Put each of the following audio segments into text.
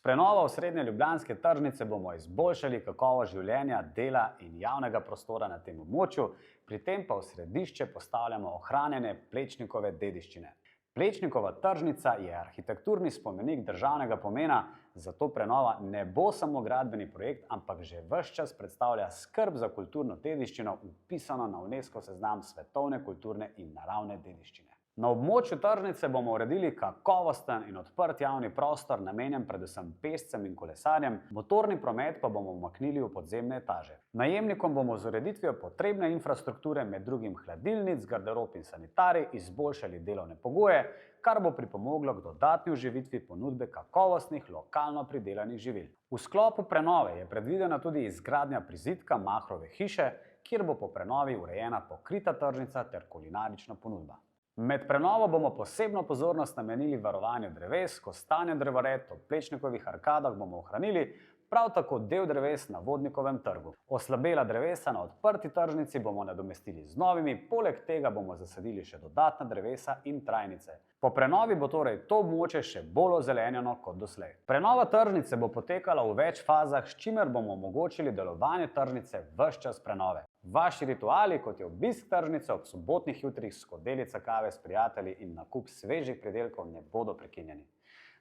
prenovo osrednje ljubljanske tržnice bomo izboljšali kakovost življenja, dela in javnega prostora na tem območju, pri tem pa v središče postavljamo ohranjanje Plečnikove dediščine. Plečnikova tržnica je arhitekturni spomenik državnega pomena, zato prenova ne bo samo gradbeni projekt, ampak že ves čas predstavlja skrb za kulturno dediščino, vpisano na UNESCO seznam svetovne kulturne in naravne dediščine. Na območju tržnice bomo uredili kakovosten in odprt javni prostor, namenjen predvsem pešcem in kolesarjem, motorni promet pa bomo umaknili v podzemne etaže. Najemnikom bomo z ureditvijo potrebne infrastrukture, med drugim hladilnic, garderob in sanitarij, izboljšali delovne pogoje, kar bo pripomoglo k dodatni oživitvi ponudbe kakovostnih, lokalno pridelanih živil. V sklopu prenove je predvidena tudi izgradnja prizidka Mahrove hiše, kjer bo po prenovi urejena pokrita tržnica ter kulinarična ponudba. Med prenovo bomo posebno pozornost namenili varovanju dreves, kostanjem drevored, ob Plečnikovih arkadah bomo ohranili, prav tako del dreves na Vodnikovem trgu. Oslabela drevesa na odprti tržnici bomo nadomestili z novimi, poleg tega bomo zasadili še dodatna drevesa in trajnice. Po prenovi bo torej to območje še bolj ozelenjeno kot doslej. Prenova tržnice bo potekala v več fazah, s čimer bomo omogočili delovanje tržnice ves čas prenove. Vaši rituali, kot je obisk tržnice ob sobotnih jutrih, skodelica kave s prijatelji in nakup svežih pridelkov, ne bodo prekinjeni.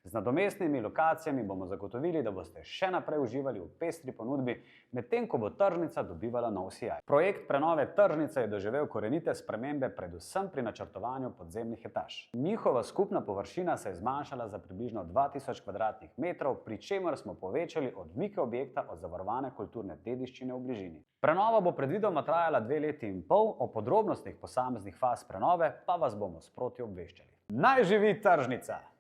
Z nadomestnimi lokacijami bomo zagotovili, da boste še naprej uživali v pestri ponudbi, medtem ko bo tržnica dobivala nov sijaj. Projekt prenove tržnice je doživel korenite spremembe predvsem pri načrtovanju podzemnih etaž. Njihova skupna površina se je zmanjšala za približno 2000 kvadratnih metrov, pri čemer smo povečali odmike objekta od zavarovane kulturne dediščine v bližini. Prenova bo predvidoma trajala 2 leti in pol, o podrobnostih posameznih faz prenove pa vas bomo sproti obveščali. Naj živi tržnica!